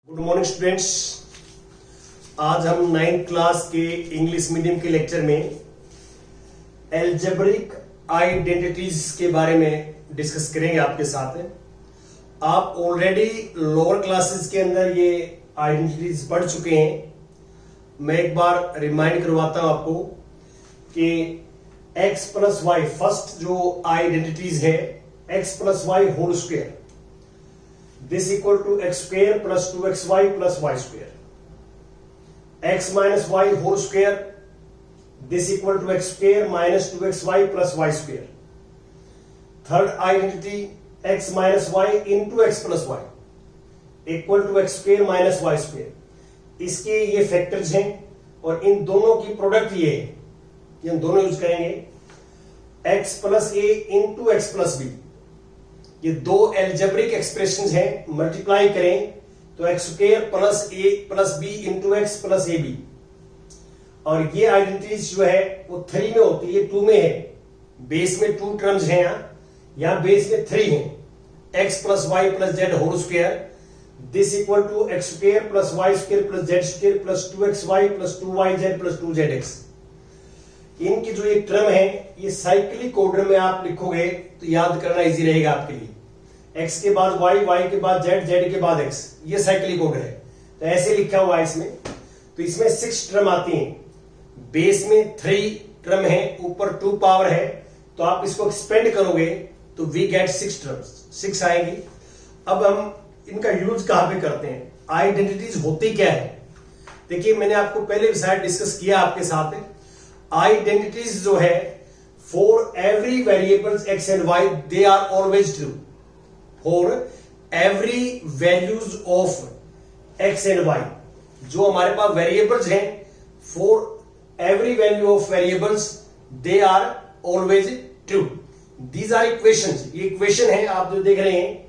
Good morning students. आज हम 9th class के इंग्लिश मीडियम के लेक्चर में एल्जेब्रिक आइडेंटिटीज के बारे में डिस्कस करेंगे आपके साथ। आप ऑलरेडी लोअर क्लासेस के अंदर ये आइडेंटिटीज पढ़ चुके हैं। मैं एक बार रिमाइंड करवाता हूं आपको कि x प्लस वाई फर्स्ट जो आइडेंटिटीज है x plus y whole square this equal to x square plus 2xy plus y square. X minus y whole square this equal to x square minus 2xy plus y square. Third identity x minus y into x plus y equal to x square minus y square. इसके ये factors हैं और इन दोनों की product ये है कि हम दोनों यूज करेंगे x plus a into x plus b. ये दो एल्जेब्रिक एक्सप्रेशंस हैं, मल्टीप्लाई करें तो x square plus a plus b into x plus a b. और ये आइडेंटिटीज जो है वो 3 में होती है, 2 में है। बेस में 2 टर्म्स हैं, यहां बेस में 3 हैं। X plus y plus z whole square this equal to x square plus y square plus z square plus 2xy plus 2yz plus 2zx। इनकी जो एक टर्म है ये साइक्लिक ऑर्डर में आप लिखोगे तो याद करना इजी रहेगा आपके लिए। x के बाद y, y के बाद z, z के बाद x, ये साइक्लिक ऑर्डर है। तो ऐसे लिखा हुआ है इसमें। तो इसमें 6 टर्म आती हैं। बेस में 3 टर्म है, ऊपर 2 पावर है, तो आप इसको एक्सपेंड करोगे तो वी गेट 6 टर्म्स, 6 आएगी। अब हम इनका यूज कहां पे करते हैं, आइडेंटिटीज होती क्या है। देखिए मैंने आपको पहले भी शायद डिस्कस किया आपके साथ। आइडेंटिटीज जो है for every variables x and y they are always true. For every values of x and y, जो हमारे पास वेरिएबल्स हैं, for every value of variables they are always true. These are equations. ये equation है आप जो देख रहे हैं,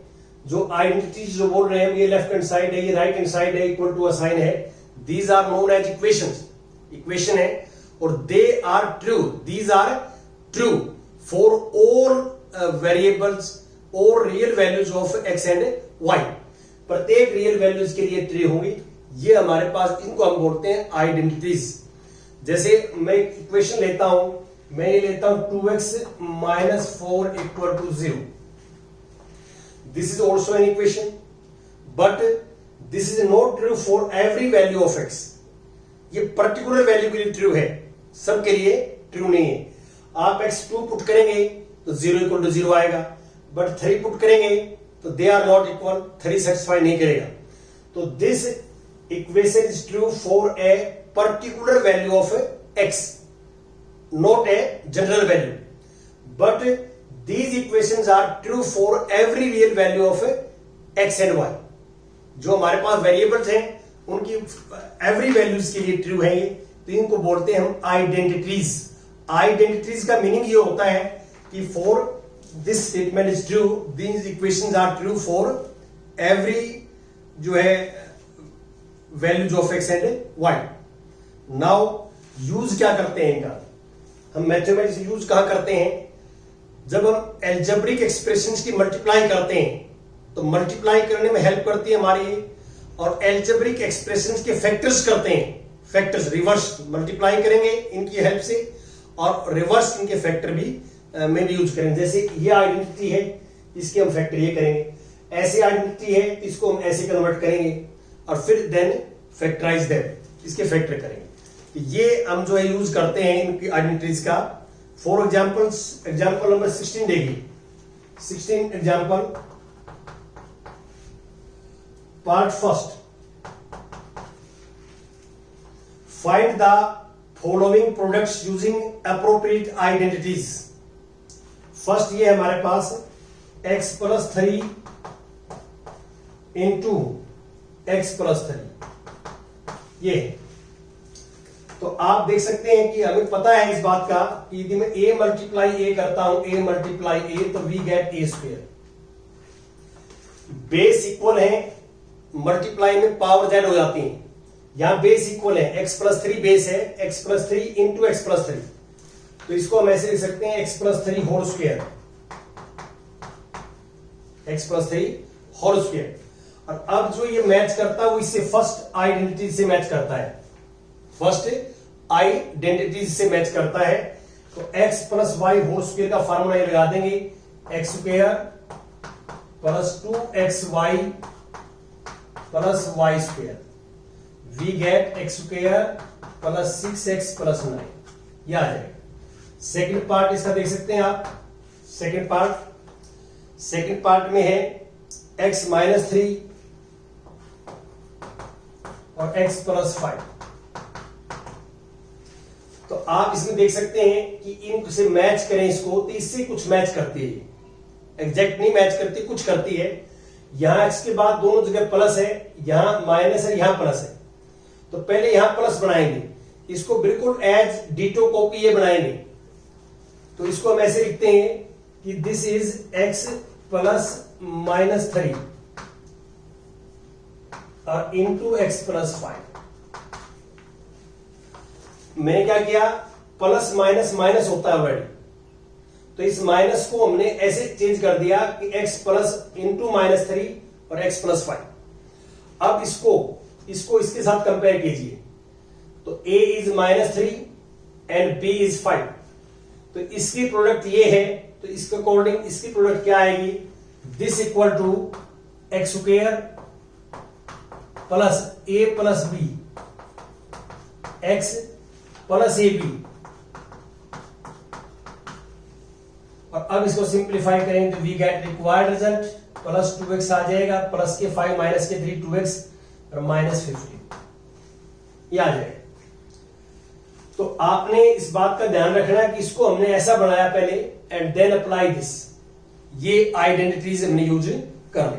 जो आइडेंटिटीज जो बोल रहे हैं, ये लेफ्ट हैंड साइड है, ये राइट हैंड साइड है, इक्वल टू अ साइन है। These are known as equations. Equation है और they are true, these are true for all variables और real values of x and Y. प्रत्येक real values के लिए ट्रू होंगी। ये हमारे पास, इनको हम बोलते हैं आइडेंटिटीज। जैसे मैं इक्वेशन लेता हूं, मैं ये लेता हूं 2x minus 4 equal to 0। This is also an equation but this is not true for every value of x. ये पर्टिकुलर वैल्यू के लिए ट्रू है, सबके लिए ट्रू नहीं है। आप x2 पुट करेंगे तो 0 इक्वल टू 0 आएगा, बट 3 पुट करेंगे तो they are not equal, 3 satisfy नहीं करेगा। तो this equation is true for a particular value of x, not a general value. But these equations are true for every real value of x and y। जो हमारे पास variables हैं उनकी every values के लिए ट्रू है ये, तो इनको बोलते हैं हम आइडेंटिटीज। आइडेंटिटीज का मीनिंग ये होता है कि for this statement is true, these equations are true for every जो है values of x and y. Now use क्या करते हैं इनका, हम मैथमेटिक्स यूज कहां करते हैं, जब हम एल्जेब्रिक एक्सप्रेशंस की मल्टीप्लाई करते हैं तो मल्टीप्लाई करने में हेल्प करती है हमारी, और एल्जेब्रिक एक्सप्रेशंस के फैक्टर्स करते हैं। फैक्टर्स रिवर्स मल्टीप्लाई करेंगे इनकी हेल्प से, और रिवर्स इनके फैक्टर भी में भी यूज करेंगे। जैसे ये आइडेंटिटी है, इसके हम फैक्टर ये करेंगे। ऐसी आइडेंटिटी है, इसको हम ऐसे कन्वर्ट करेंगे और फिर देन फैक्टराइज देम, इसके फैक्टर करेंगे। ये हम जो है यूज करते हैं इनकी आइडेंटिटीज का। फॉर एग्जाम्पल्स, एग्जाम्पल नंबर 16 देखिए। 16 example, part first, find the following products using appropriate identities. First ये हमारे पास x plus 3 into x plus 3 ये है। तो आप देख सकते हैं कि हमें पता है इस बात का कि यदि मैं a मल्टीप्लाई a करता हूं, a मल्टीप्लाई a, तो we get a square. Base equal है, मल्टीप्लाई में पावर जेड हो जाती है। यहां बेस इक्वल है, x प्लस 3 बेस है, x plus 3 into x plus 3। तो इसको हम ऐसे लिख सकते हैं x plus 3 whole square, x plus 3 whole square. और अब जो ये मैच करता है वो इससे फर्स्ट आइडेंटिटी से मैच करता है, फर्स्ट आइडेंटिटी से मैच करता है। तो x plus y whole square का फार्मूला ये लगा देंगे, x square plus 2xy plus y square, we get x square plus 6x plus 9, यह आ जाएगा। सेकंड पार्ट इसका देख सकते हैं आप, सेकंड पार्ट में है x माइनस 3 और x प्लस 5। तो आप इसमें देख सकते हैं कि इनसे मैच करें इसको, तो इससे कुछ मैच करती है, एग्जैक्ट नहीं मैच करती, कुछ करती है। यहां x के बाद दोनों जगह प्लस है, यहां माइनस है, यहां प्लस है। तो पहले यहां प्लस बनाएंगे, इसको बिल्कुल एज डिटो कॉपी ये बनाएंगे। तो इसको हम ऐसे लिखते हैं कि this is x plus minus 3 और इंटू एक्स प्लस 5। मैंने क्या किया, प्लस माइनस माइनस होता है ऑलरेडी, तो इस माइनस को हमने ऐसे चेंज कर दिया कि x प्लस इंटू माइनस 3 और x प्लस 5। अब इसको इसके साथ कंपेयर कीजिए, तो a is minus 3 and b is 5। तो इसकी प्रोडक्ट ये है, तो इसके अकॉर्डिंग इसकी प्रोडक्ट क्या आएगी, this equal to x square plus a plus b x plus ab। और अब इसको सिंप्लीफाई करेंगे तो we get required result, plus 2x आ जाएगा, प्लस के 5 माइनस के 3 2x और माइनस 15, ये आ जाएगा। तो आपने इस बात का ध्यान रखना है कि इसको हमने ऐसा बनाया पहले, एंड देन अप्लाई दिस, ये आइडेंटिटीज हमने यूज कर ली।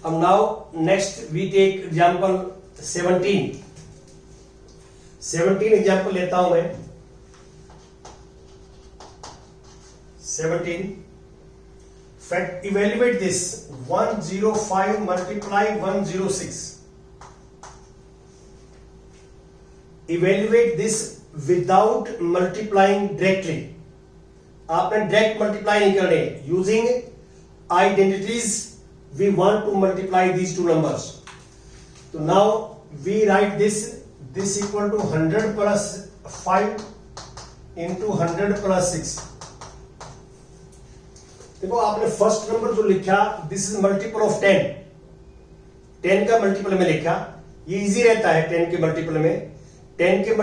अब now next we take example 17 example लेता हूं मैं। 17 fact evaluate this 105 multiply 106, evaluate this without multiplying directly. आपने डायरेक्ट मल्टीप्लाई नहीं करने, using identities we want to multiply these two numbers. तो now we write this equal to 100 plus 5 into 100 plus 6। देखो आपने first number जो लिखा, this is multiple of 10 का multiple में लिखा, ये इजी रहता है 10 के मल्टीपल में, 10 के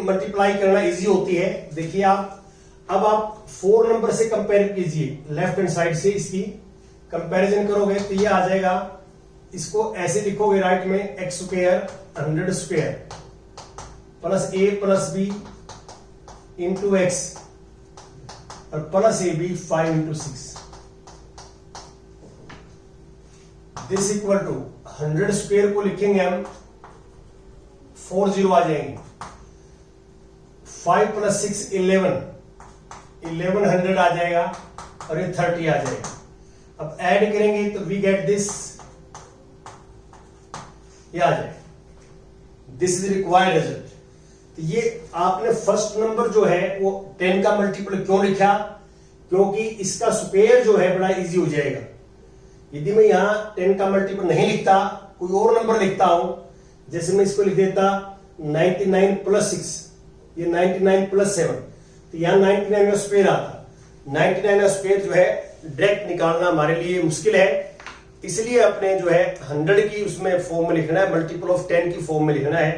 मल्टीप्लाई करना इजी होती है। देखिए अब आप 4 नंबर से कंपेयर कीजिए, लेफ्ट हैंड साइड से इसकी कंपैरिजन करोगे तो ये आ जाएगा, इसको ऐसे लिखोगे राइट में, x square 100 square plus a plus b into x और plus ab 5 into 6, this equal to 100 square को लिखेंगे हम 40 आ जाएंगे, 5 प्लस 6 1100 आ जाएगा और ये 30 आ जाएगा। अब ऐड करेंगे तो वी गेट दिस, ये आ जाएगा, दिस इज रिक्वायर्ड रिजल्ट। तो ये आपने फर्स्ट नंबर जो है वो 10 का मल्टीपल क्यों लिखा, क्योंकि इसका स्क्वायर जो है बड़ा इजी हो जाएगा। यदि मैं यहां 10 का मल्टीपल नहीं लिखता, कोई और नंबर लिखता हूं, जैसे मैं इसको लिख देता 99 प्लस 6, ये 99 प्लस 7, तो यहां 99 का स्क्वायर आता, 99 का स्क्वायर जो है डायरेक्ट निकालना हमारे लिए मुश्किल है, इसलिए अपने जो है 100 की उसमें फॉर्म में लिखना है, मल्टीपल ऑफ 10 की फॉर्म में लिखना है,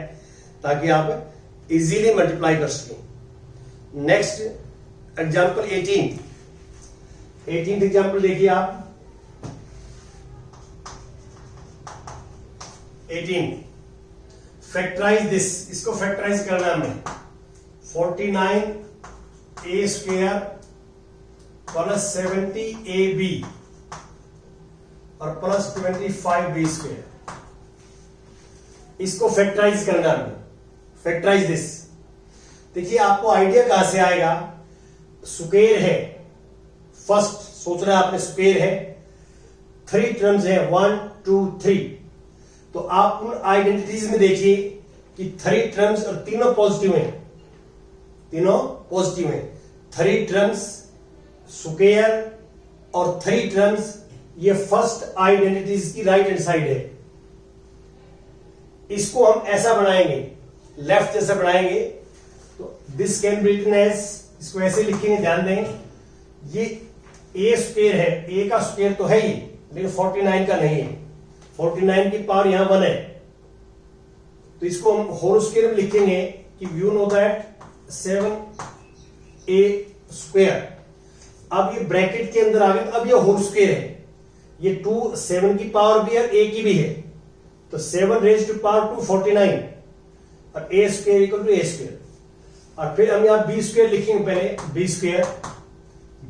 ताकि आप इजीली मल्टीप्लाई कर सकें। नेक्स्ट एग्जांपल 18 एग्जांपल देखिए आप, 18 फैक्टराइज दिस, इसको फैक्टराइज करना है हमें, 49a स्क्वायर प्लस 70ab और प्लस 25b स्क्वायर, इसको फैक्टराइज करना है। फैक्टराइज दिस, देखिए आपको आइडिया कहां से आएगा, स्क्वायर है, फर्स्ट सोचना आपने स्क्वायर है, 3 टर्म्स है 1 2 3, तो आप उन आइडेंटिटीज में देखिए कि 3 टर्म्स और तीनों पॉजिटिव हैं, तीनों पॉजिटिव हैं, 3 टर्म्स स्क्वायर और 3 टर्म्स ये फर्स्ट आइडेंटिटीज की राइट हैंड साइड है। इसको हम ऐसा बनाएंगे, लेफ्ट जैसा बनाएंगे, तो this can be written as, इसको ऐसे लिखेंगे, ध्यान दें, ये ए स्क्वायर है, ए का स्क्वायर तो है ही, लेकिन 49 का नहीं है, 49 की पावर यहां 1 है, तो इसको हम होल स्क्वायर में लिखेंगे कि you know that 7a square. अब ये ब्रैकेट के अंदर आ गए, अब ये होल स्क्वायर है, ये 2 7 की पावर भी है, a की भी है, तो 7 रेज टू पावर 2 49 और a square equal to a square. और फिर हम यहां b स्क्वायर लिखेंगे, पहले b स्क्वायर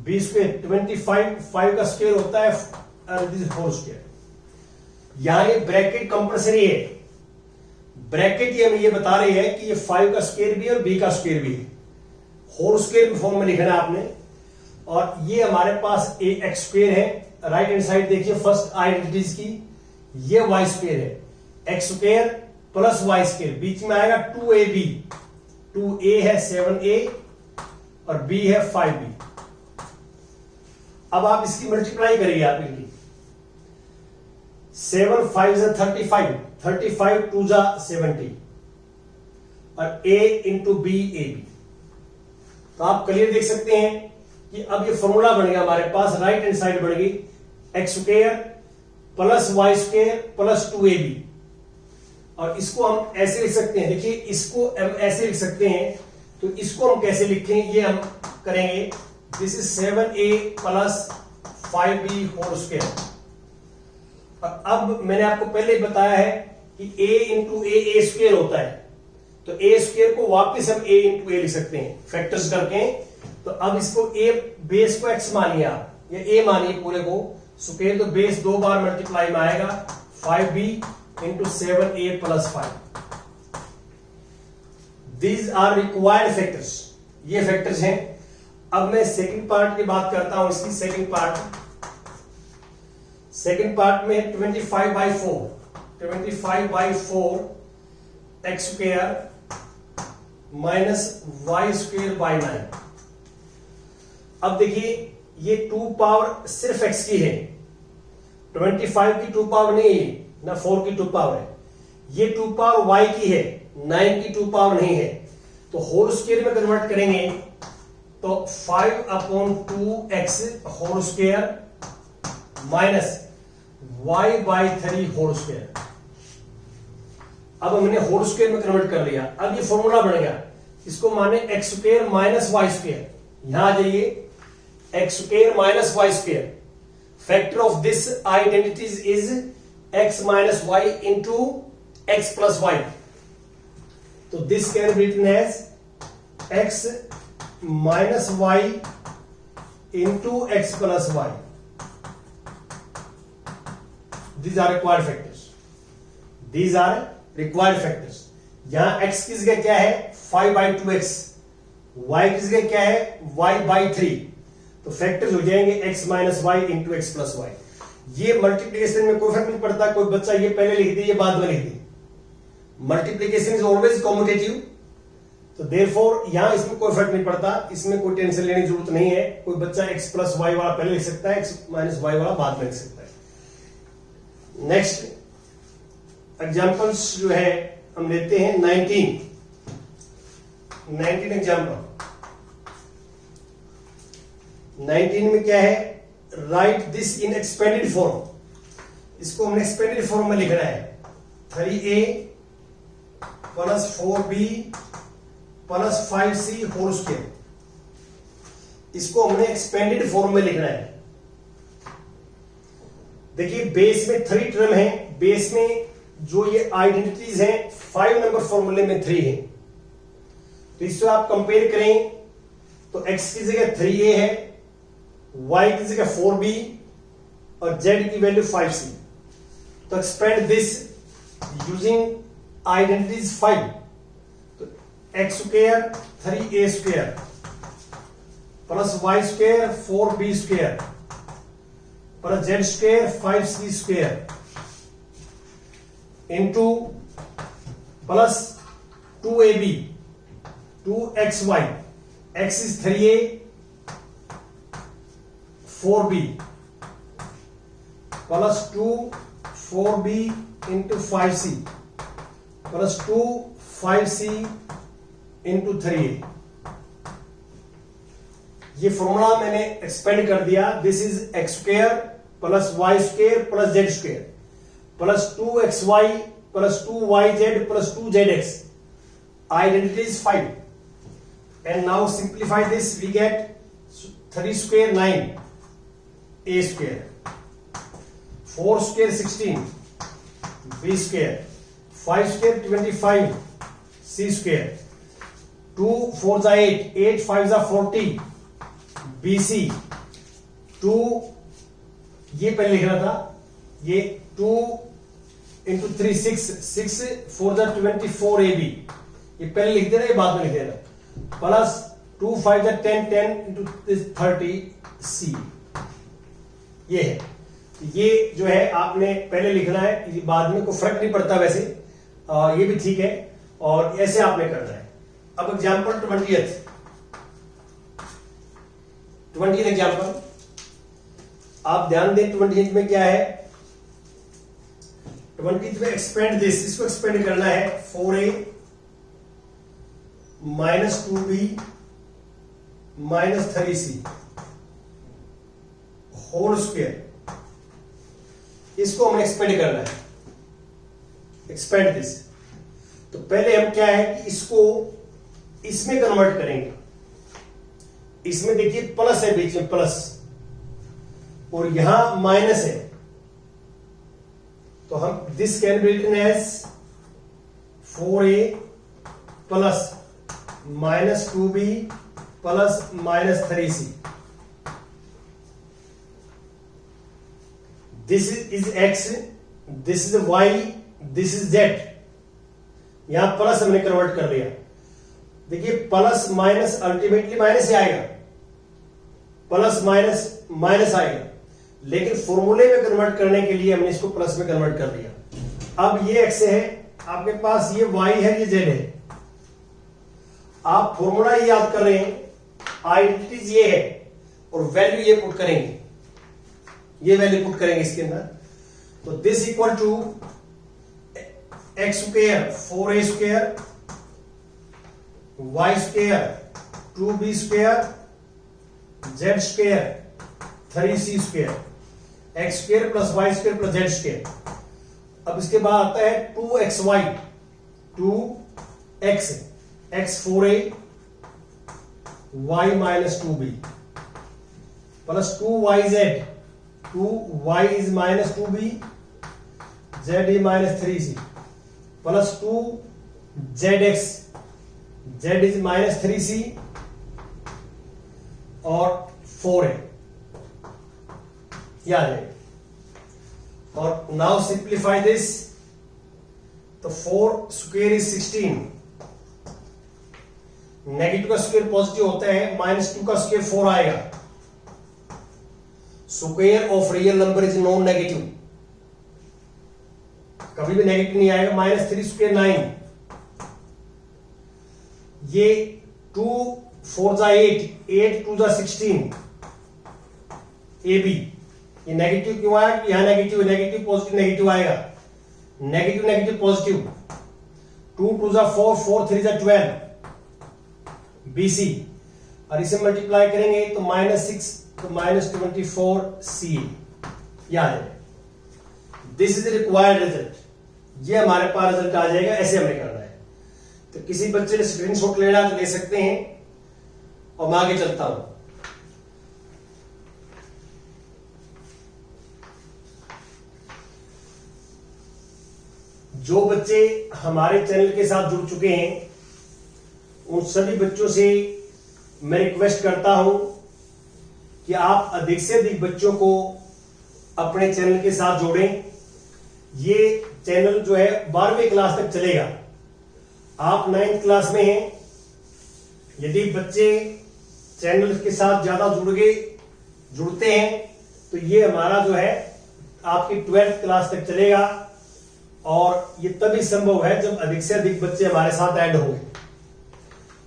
25 5 का स्क्वायर होता है और दिस होल स्क्वायर। यहां ये ब्रैकेट कंपल्सरी है, ब्रैकेट ये हमें ये बता रही है कि ये 5 का स्क्वायर भी है और b का स्क्वायर भी है, होल स्क्वायर फॉर्म में लिखना है आपने। और ये हमारे पास a x स्क्वायर है, राइट हैंड साइड देखिए फर्स्ट आइडेंटिटीज की, ये y स्क्वायर है, x square plus y square, बीच में आएगा 2ab, 2a है 7a और b है 5b। अब आप इसकी मल्टीप्लाई करिए, आप इनकी 7 5 जा 35, 35 2 जा 70 और a into b a b। तो आप क्लियर देख सकते हैं कि अब ये फॉर्मूला बन गया हमारे पास, राइट हैंड साइड बन गई x square plus y square plus 2ab। और इसको हम ऐसे लिख सकते हैं, देखिए इसको हम ऐसे लिख सकते हैं, तो इसको हम कैसे लिखें ये हम करेंगे, this is 7a plus 5b whole square. और अब मैंने आपको पहले बताया है कि a इंटू ए स्क्वायर होता है, तो a स्क्वायर को वापस हम a इंटू ए लिख सकते हैं फैक्टर्स करके। तो अब इसको a बेस को x मानिए आप, या a मानिए पूरे को स्क्वायर, तो बेस 2 बार मल्टीप्लाई में आएगा 5b into 7a plus 5। These are required factors, ये फैक्टर्स हैं। अब मैं सेकंड पार्ट की बात करता हूं, इसकी सेकंड पार्ट में 25/4 x square minus y square by 9। अब देखिए ये 2 पावर सिर्फ x की है, 25 की 2 पावर नहीं है, ना 4 की 2 पावर है, ये 2 पावर y की है, 9 की 2 पावर नहीं है। तो होल स्क्वायर में कन्वर्ट करेंगे तो 5/2x whole square minus y/3 whole square. अब हमने होल स्क्वायर में कन्वर्ट कर लिया, अब ये फॉर्मूला बन गया, इसको माने x square minus y square. यहां आ जाइए, x square minus y square, factor of this identities is x minus y into x plus y. तो this can be written as x minus y into x plus y. These are required factors. These are required factors. यहां x की जगह क्या है 5/2x, y की जगह क्या है y/3। तो फैक्टर्स हो जाएंगे x minus y into x plus y. ये मल्टीप्लीकेशन में कोई फर्क नहीं पड़ता, कोई बच्चा ये पहले लिख दे ये बाद में लिख दे, मल्टीप्लीकेशन इज ऑलवेज कॉम्यूटेटिव। तो देयरफॉर यहां इसमें कोई फर्क नहीं पड़ता, इसमें कोई टेंशन लेने की जरूरत नहीं है। कोई बच्चा x प्लस वाई वाला पहले लिख सकता है, x माइनस वाई वाला बाद में लिख सकता है। नेक्स्ट एग्जाम्पल्स जो है हम लेते हैं 19 एग्जाम्पल। 19 में क्या है, right this in expanded form. इसको हमने एक्सपेंडेड फॉर्म में लिखना है, 3a plus 4b plus 5c whole square. इसको हमने एक्सपेंडेड फॉर्म में लिखना है। देखिए बेस में 3 टर्म है, बेस में जो ये आइडेंटिटीज हैं 5 नंबर फॉर्मूले में 3 है। तो इससे आप कंपेयर करें तो x की जगह 3a है, y की जगह 4b और z की वैल्यू 5c। तो एक्सपेंड दिस यूजिंग आइडेंटिटीज 5। तो x square 3a square plus y square 4b square plus z square 5c square into plus 2ab 2xy, x is 3a 4b plus 2 4b into 5c plus 2 5c into 3a। ये formula मैंने expand कर दिया। This is x square plus y square plus z square plus 2xy plus 2yz plus 2zx। Identity is 5 and now simplify this, we get 3 square 9 a square, 4 square 16 b square, 5 square 25 c square, 2 4 8, 8 5 40 bc, 2 ये पहले लिख रहा था, ये 2 into 3 6, 6 4 24 ab, ये पहले लिख देना, ये बाद में लिख देना, प्लस 2 5 10 10 इंटू 30 सी। ये है, ये जो है आपने पहले लिखना है, ये बाद में कोई फर्क नहीं पड़ता वैसे, ये भी ठीक है और ऐसे आपने करना है। अब एग्जाम्पल 20th एग्जाम्पल आप ध्यान दें। 20th में क्या है, 20th में एक्सपेंड दिस, इसको एक्सपेंड करना है 4a minus 2b minus 3c whole square, इसको हमें एक्सपेंड करना है, एक्सपेंड दिस। तो पहले हम क्या है कि इसको इसमें कन्वर्ट करेंगे। इसमें देखिए प्लस है बीच में, प्लस, और यहां माइनस है, तो हम this can be written as 4a plus minus 2b plus minus 3c। This is x, this is y, this is z। यहां प्लस हमने कन्वर्ट कर लिया। देखिए प्लस माइनस अल्टीमेटली माइनस ही आएगा, प्लस माइनस माइनस आएगा, लेकिन फॉर्मूले में कन्वर्ट करने के लिए हमने इसको प्लस में कन्वर्ट कर दिया। अब ये x है, आपके पास ये y है, ये z है। आप फॉर्मूला ही याद कर रहे हैं, आइडेंटिटीज ये है और वैल्यू ये पुट करेंगे, ये वैल्यू पुट करेंगे इसके अंदर। तो this equal to x square 4a square y square 2b square z square 3c square, x square plus y square plus z square. अब इसके बाद आता है 2xy, 2x, x 4a y minus 2b plus 2yz, 2y is minus 2b, z is minus 3c plus 2zx, z is minus 3c और 4a, याद है। और now simplify this, तो 4 स्क्वेयर इज 16, नेगेटिव का स्क्वेयर पॉजिटिव होता है, minus 2 का square 4 आएगा। Square of real number is non negative, कभी भी नेगेटिव नहीं आएगा। माइनस 3 स्क्वेयर 9, ये 2 4 8, 8 2 16 ab। ये नेगेटिव क्यों आया, यहां नेगेटिव, नेगेटिव पॉजिटिव नेगेटिव आएगा, नेगेटिव नेगेटिव पॉजिटिव। 2 2 4, 4 3 12 bc, और इसे मल्टीप्लाई करेंगे तो माइनस 6 तो माइनस 24 ca। याद है, दिस इज रिक्वायर्ड रिजल्ट, ये हमारे पास रिजल्ट आ जाएगा। ऐसे हमें करना है। तो किसी बच्चे ने स्क्रीनशॉट लेना तो ले सकते हैं, और मैं आगे चलता हूं। जो बच्चे हमारे चैनल के साथ जुड़ चुके हैं, उन सभी बच्चों से मैं रिक्वेस्ट करता हूं कि आप अधिक से अधिक बच्चों को अपने चैनल के साथ जोड़ें। ये चैनल जो है 12वीं क्लास तक चलेगा। आप 9th क्लास में हैं, यदि बच्चे चैनल के साथ ज्यादा जुड़ते हैं तो ये हमारा जो है आपकी 12th क्लास तक चलेगा, और ये तभी संभव है जब अधिक से अधिक बच्चे हमारे साथ ऐड होंगे।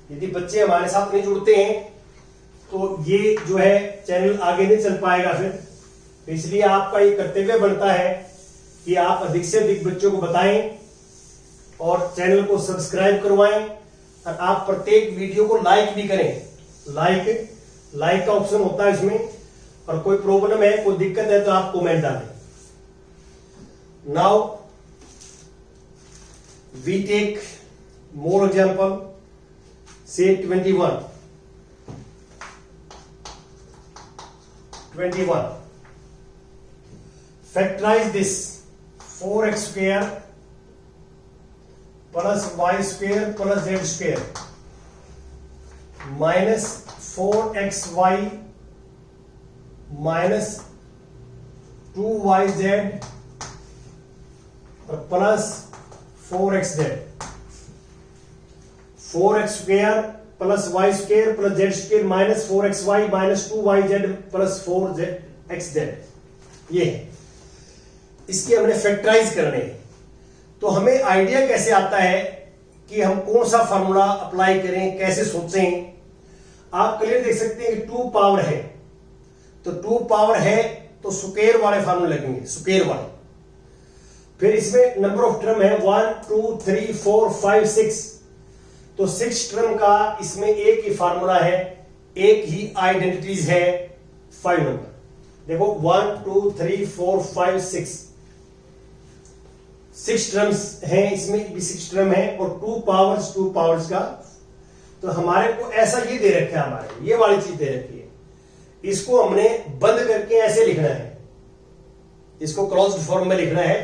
यदि बच्चे हमारे साथ नहीं जुड़ते हैं तो ये जो है चैनल आगे नहीं चल पाएगा फिर। तो इसलिए आपका ये कर्तव्य बनता है कि आप अधिक से अधिक बच्चों को बताएं और चैनल को सब्सक्राइब करवाएं और आप प्रत्येक वीडियो को लाइक भी करें। लाइक का ऑप्शन होता है इसमें, और कोई प्रॉब्लम है, कोई दिक्कत है तो आप कमेंट डालें। Now we take more example, say 21. Factorize this 4x square plus y square plus z square minus 4xy minus 2yz plus 4xz। 4x square plus y square plus z square minus 4xy minus 2yz plus 4xz, ये है। इसकी हमने factorise करने हैं। तो हमें idea कैसे आता है कि हम कौन सा फार्मूला अप्लाई करें, कैसे सोचें। आप क्लियर देख सकते हैं कि 2 पावर है, तो 2 पावर है तो स्क्वायर वाले फार्मूले लगेंगे, स्क्वायर वाले। फिर इसमें नंबर ऑफ टर्म है 1 2 3 4 5 6, तो 6 टर्म का इसमें एक ही फार्मूला है, एक ही आइडेंटिटीज है 5 नंबर। देखो 1 2 3 4 5 6 टर्म्स हैं, इसमें भी 6 टर्म है और 2 पावर्स का। तो हमारे को ऐसा ये दे रखा है, हमारे ये वाली चीज दे रखी है। इसको हमने बंद करके ऐसे लिखना है, इसको क्लोज्ड फॉर्म में लिखना है,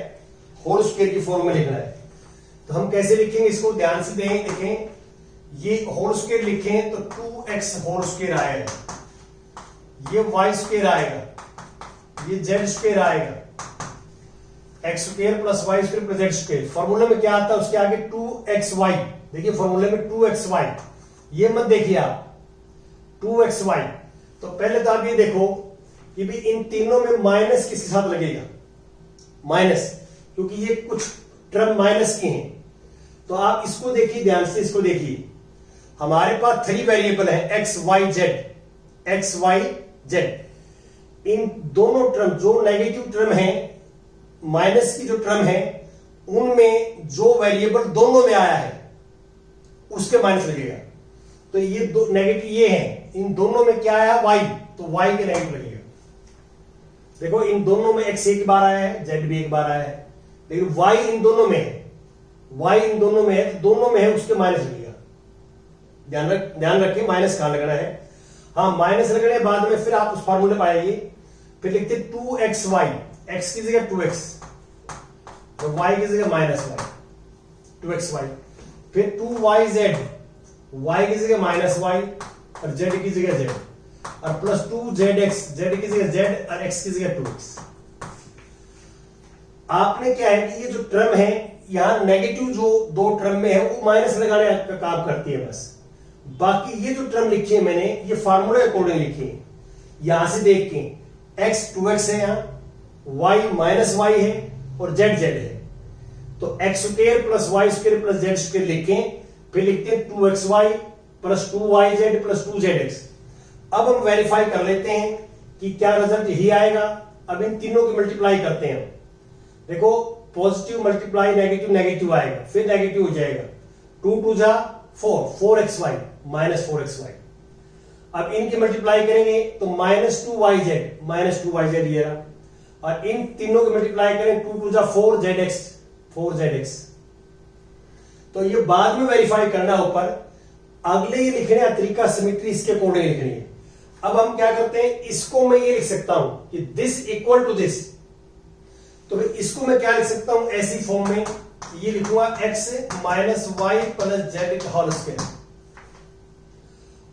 होल स्क्वायर की फॉर्म में लिखना है। तो हम कैसे लिखेंगे, इसको ध्यान से देखें। ये होल स्क्वायर लिखें तो 2x होल स्क्वायर आएगा, ये y स्क्वायर आएगा, ये z स्क्वायर आएगा, x square plus y square plus z square. फॉर्मूले में क्या आता है, उसके आगे 2xy। देखिए फॉर्मूले में 2xy, ये मत देखिए आप 2xy। तो पहले तो आप ये देखो कि भी इन तीनों में माइनस किसके साथ लगेगा, माइनस, क्योंकि ये कुछ टर्म माइनस की हैं। तो आप इसको देखिए ध्यान से, इसको देखिए। हमारे पास 3 वेरिएबल है x y z। इन दोनों टर्म जो नेगेटिव टर्म है, माइनस की जो टर्म है, उनमें जो वेरिएबल दोनों में आया है उसके माइनस लगेगा। तो ये दो नेगेटिव ये हैं, इन दोनों में क्या आया y, तो y के नेगेटिव लगेगा। देखो इन दोनों में x एक बार आया है, z भी एक बार आया है, लेकिन y इन दोनों में है, y इन दोनों में है, तो दोनों में है उसके माइनस लगेगा। ध्यान रखिए माइनस कहां लगना है। हाँ, माइनस लगने के बाद में फिर आप उस फार्मूले पर आइए, फिर लिखते 2xy, x की जगह 2x और y की जगह माइनस y, 2xy। फिर 2yz, y की जगह माइनस y और z की जगह z, और प्लस 2zx, z की जगह z और x की जगह 2x। आपने क्या है कि ये जो टर्म है, यहां नेगेटिव जो 2 टर्म में है वो माइनस लगाने का काम करती है बस। बाकी ये जो टर्म लिखी है मैंने, ये फार्मूले अकॉर्डिंग लिखी है। यहां से देख के x 2x है, यहां y माइनस y है और z z है, तो x square plus y square plus z square लिखें। फिर लिखते हैं 2xy plus 2yz plus 2zx। अब हम वेरीफाई कर लेते हैं कि क्या रिजल्ट यही आएगा। अब इन तीनों की मल्टीप्लाई करते हैं। देखो पॉजिटिव मल्टीप्लाई नेगेटिव, नेगेटिव आएगा, फिर नेगेटिव हो जाएगा। 2 2 जा 4, 4xy माइनस 4xy। अब इनकी मल्टीप्लाई करेंगे तो माइनस 2yz ये रहा, और इन तीनों की मल्टीप्लाई करें 2 2 जा 4zx। तो ये बाद में वेरीफाई करना ऊपर, अगले ये लिखने का तरीका सिमेट्री इसके अकॉर्डिंग लिखनी है। अब हम क्या करते हैं, इसको मैं ये लिख सकता हूं कि दिस इक्वल टू दिस, तो फिर इसको मैं क्या लिख सकता हूं, ऐसी फॉर्म में ये लिखूंगा x minus y plus z whole square.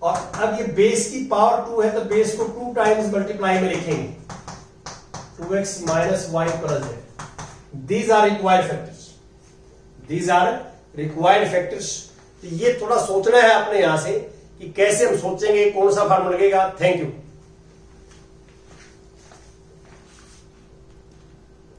और अब ये बेस की पावर 2 है, तो बेस को 2 टाइम्स मल्टीप्लाई में लिखेंगे, 2x minus y plus z। These are required factors. तो ये थोड़ा सोचना है आपने यहां से कि कैसे हम सोचेंगे, कौन सा फार्मूला लगेगा। Thank you.